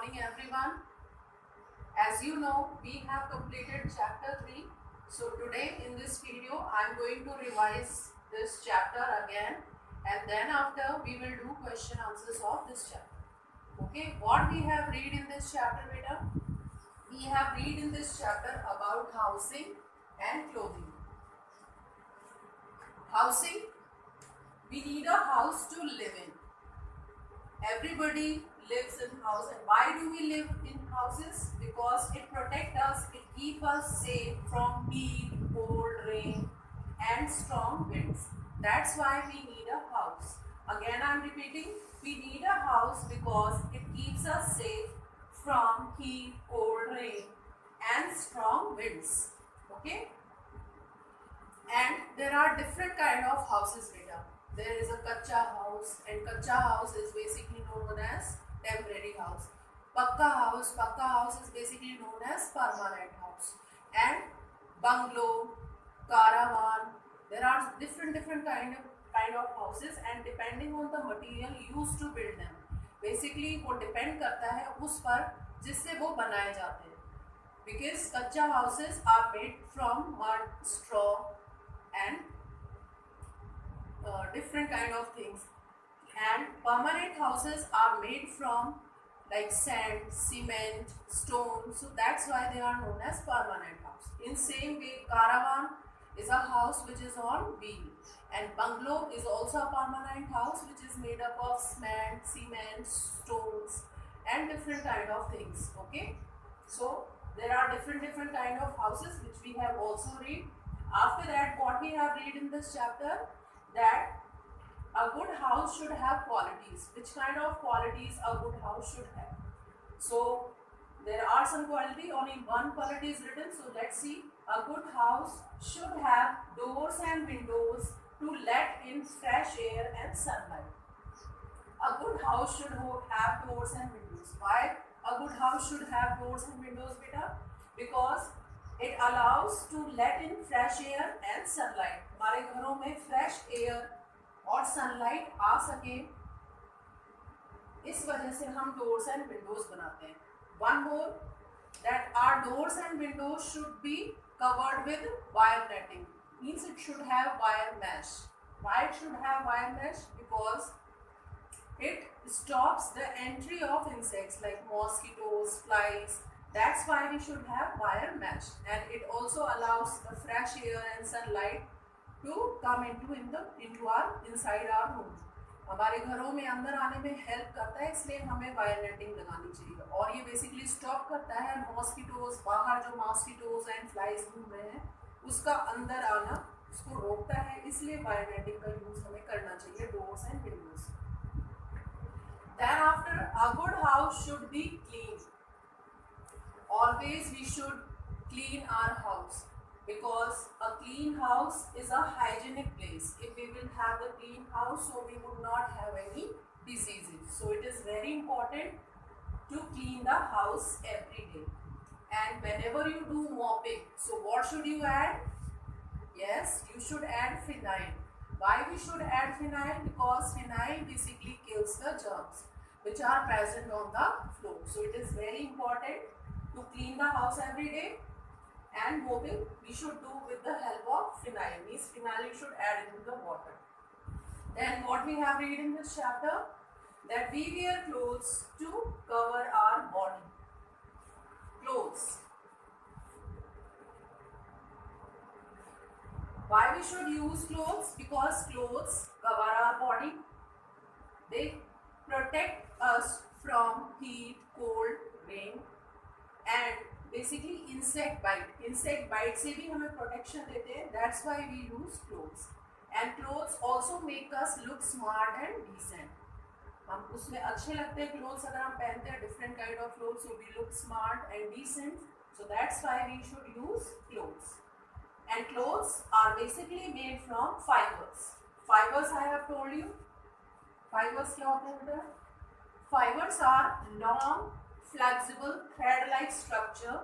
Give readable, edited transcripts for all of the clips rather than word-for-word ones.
morning everyone. As you know, we have completed chapter 3. So today in this video, I am going to revise this chapter again, and then after we will do question answers of this chapter. Okay, what we have read in this chapter, beta? We have read in this chapter about housing and clothing. Housing, we need a house to live in. Everybody lives in house, and why do we live in houses? Because it protects us, it keeps us safe from heat, cold, rain and strong winds. That's why we need a house. Again I am repeating, we need a house because it keeps us safe from heat, cold, rain and strong winds. Okay, and there are different kind of houses, beta. There is a kacha house, and kacha house is basically known as temporary house. Pakka house is basically known as permanent house. And bungalow, caravan, there are different kind of houses, and depending on the material used to build them. Basically वो depend करता है उस पर जिससे वो बनाए जाते हैं. Because kacha houses are made from mud, straw and different kind of things, and permanent houses are made from like sand, cement, stone, so that's why they are known as permanent house. In same way, caravan is a house which is on wheel, and bungalow is also a permanent house which is made up of cement, stones and different kind of things. Okay, so there are different kind of houses which we have also read. After that, what we have read in this chapter, that a good house should have qualities. Which kind of qualities a good house should have? So there are some quality, only one quality is written. So let's see. A good house should have doors and windows to let in fresh air and sunlight. A good house should have doors and windows. Why a good house should have doors and windows, beta? Because it allows to let in fresh air and sunlight. हमारे घरों में fresh air और sunlight आ सके, इस वजह से हम doors and windows बनाते हैं. One more, that our doors and windows should be covered with wire netting. Means it should have wire mesh. Why it should have wire mesh? Because it stops the entry of insects like mosquitoes, flies. That's why we should have wire mesh, and it also allows the fresh air and sunlight to come into our inside our home. हमारे घरों में अंदर आने में help करता है, इसलिए हमें वायर नेटिंग लगानी चाहिए. और ये बेसिकली स्टॉप करता है मॉस्किटोज, बाहर जो मॉस्किटोज एंड फ्लाइज घूम रहे हैं उसका अंदर आना उसको रोकता है, इसलिए वायर नेटिंग का यूज हमें करना चाहिए doors and Windows. Thereafter, a good house should be clean. Always we should clean our house, because a clean house is a hygienic place. If we will have a clean house, so we would not have any diseases. So it is very important to clean the house every day. And whenever you do mopping, so what should you add? Yes, you should add phenyl. Why we should add phenyl? Because phenyl basically kills the germs which are present on the floor. So it is very important to clean the house every day, and mopping we should do with the help of phenyl. Means phenyl you should add into the water. Then what we have read in this chapter, that we wear clothes to cover our body. Clothes. Why we should use clothes? Because clothes cover our body. They protect us from heat, cold, rain and basically insect bite. Insect bite से भी हमें protection देते हैं. That's why we use clothes. And clothes also make us look smart and decent. हम उसमें अच्छे लगते हैं clothes अगर हम पहनते हैं different kind of clothes, so we look smart and decent. So that's why we should use clothes. And clothes are basically made from fibers. Fibers I have told you. Fibers क्या होते हैं बेटा? Fibers are long, flexible, thread-like structure.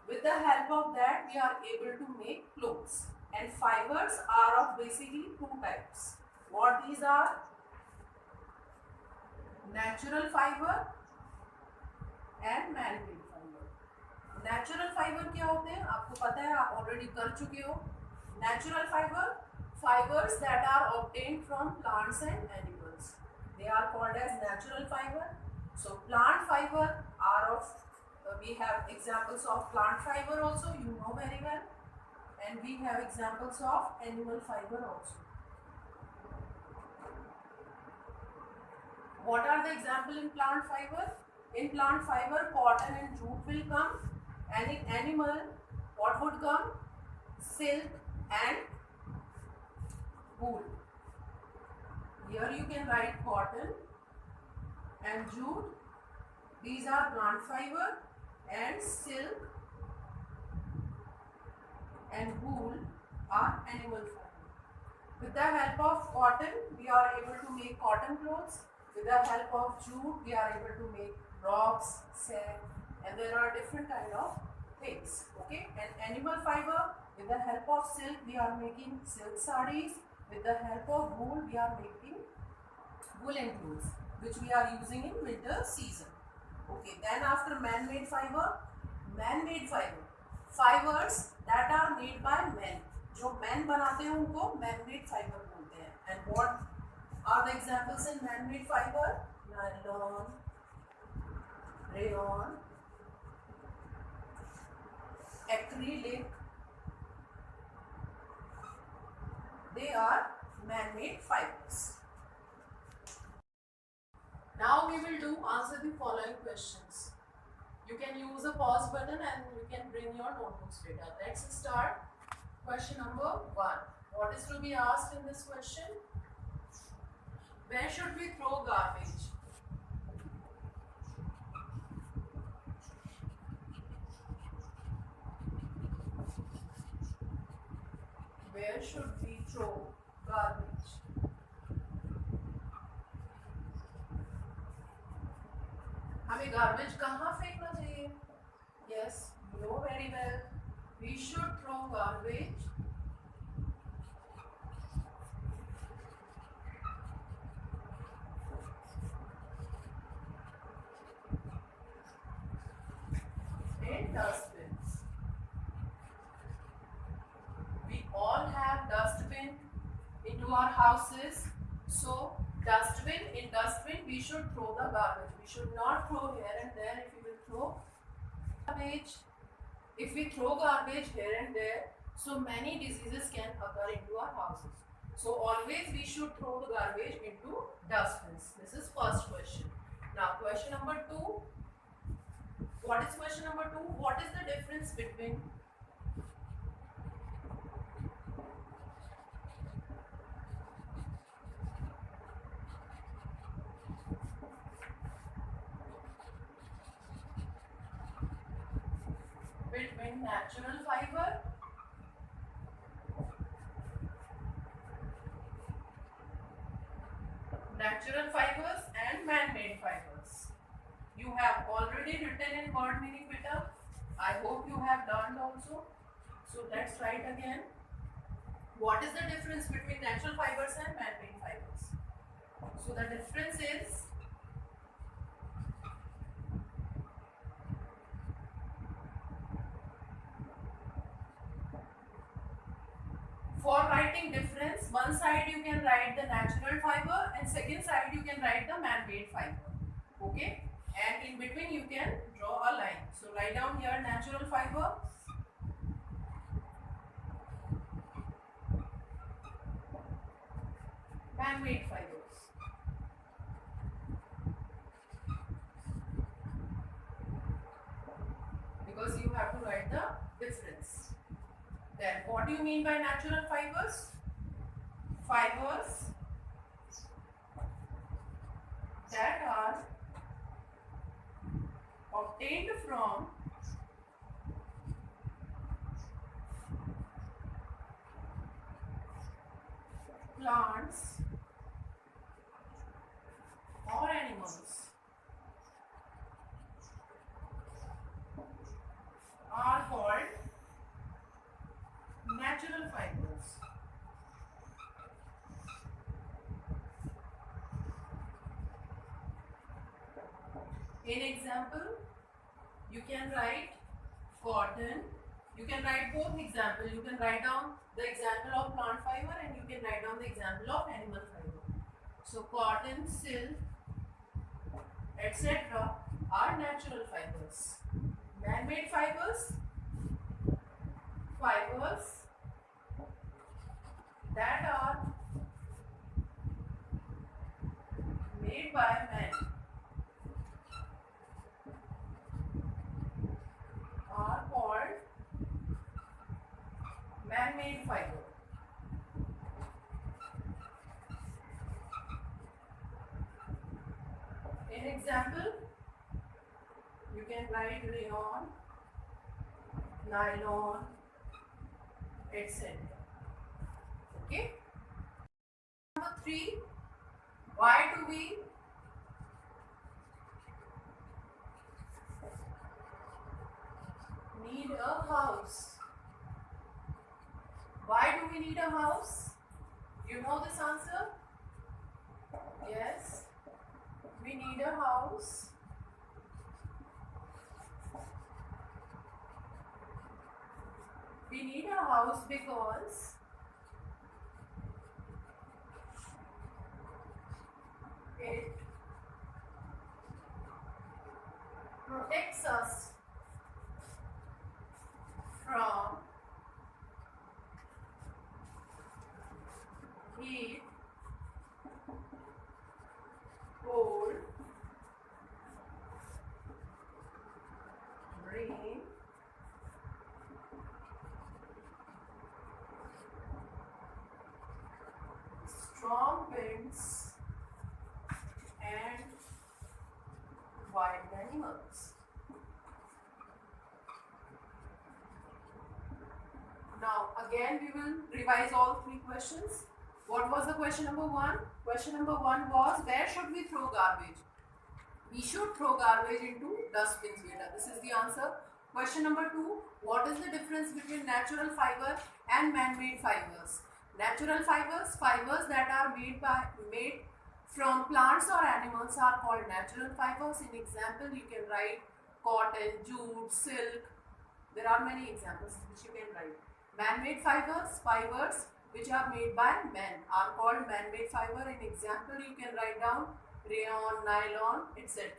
With the help of that, we are able to make clothes. And fibers are of basically two types. What these are? Natural fiber already कर चुके हो. Natural fibre, fibers that are obtained from plants and animals, they are called as natural fiber. So plant fiber are of we have examples of plant fiber also, you know very well, and we have examples of animal fiber also. What are the example in plant fiber? In plant fiber, cotton and jute will come, and in animal, what would come? Silk and wool. Here you can write cotton and jute. These are plant fiber, and silk and wool are animal fiber. With the help of cotton, we are able to make cotton clothes. With the help of jute, we are able to make rocks, sand, and there are different kind of things. Okay, and animal fiber, with the help of silk, we are making silk sarees. With the help of wool, we are making woolen clothes, which we are using in winter season. Okay, then after man-made fiber, fibers that are made by men. जो men बनाते हैं उनको man-made fiber बोलते हैं. And what are the examples in man-made fiber? Nylon, rayon, acrylic. They are man-made fibers. Now we will do answer the following questions. You can use the pause button and you can bring your notebooks later. Let's start. Question number 1. What is to be asked in this question? Where should we throw garbage? Where should we throw garbage? हमें garbage कहाँ फेंकना चाहिए? Yes, you know very well. We should throw garbage in dustbins. We all have dustbin into our houses. So in dustbin we should throw the garbage. We should not throw here and there. If we will throw garbage, if we throw garbage here and there, so many diseases can occur into our houses. So always we should throw the garbage into dustbins. This is first question. Now question number 2. What is question number 2? What is the difference between natural fiber fibers and man-made fibers? You have already written in word meaning beta. I hope you have learned also. So let's write again. What is the difference between natural fibers and man-made fibers? So the difference is for writing difference, one side you can write the natural fiber and second side you can write the man-made fiber. Okay, and in between you can draw a line. So write down here natural fiber, man-made fibers. Because you have to write the difference. Then what do you mean by natural fibers? Fibers that are obtained from plants or animals are called natural fibers. In example, you can write cotton, You can write both example. You can write down the example of plant fiber and you can write down the example of animal fiber. So cotton, silk, etc. are natural fibers. Man-made fibers, fibers that are made by man are called man-made fiber. In example, you can write rayon, nylon, etc. Okay. Number 3, why do we need a house? Why do we need a house? You know this answer? Yes. We need a house because it protects us from heat, cold, rain, strong winds, and wild animals. Now again we will revise all 3 questions. What was the question number 1? Question number 1 was, where should we throw garbage? We should throw garbage into dustbins, beta. This is the answer. Question number 2, what is the difference between natural fiber and man-made fibers? Natural fibers, fibers that are made from plants or animals are called natural fibers. In example, you can write cotton, jute, silk. There are many examples which you can write. Man-made fibers, fibers which are made by men are called man-made fiber. In example, you can write down rayon, nylon, etc.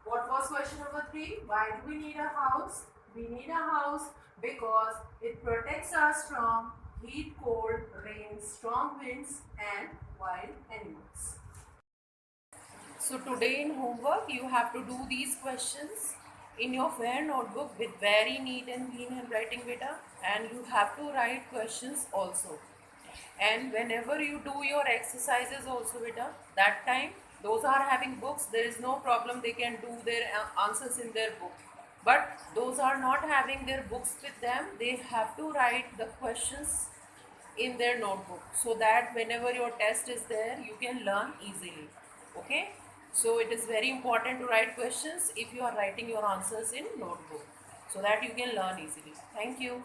What was question number 3? Why do we need a house? We need a house because it protects us from heat, cold, rain, strong winds and wild animals. So today in homework you have to do these questions in your fair notebook with very neat and clean handwriting, beta, and you have to write questions also. And whenever you do your exercises also, beta, that time those are having books, there is no problem, they can do their answers in their book. But those are not having their books with them, they have to write the questions in their notebook so that whenever your test is there you can learn easily. Okay, so it is very important to write questions if you are writing your answers in notebook so that you can learn easily. Thank you.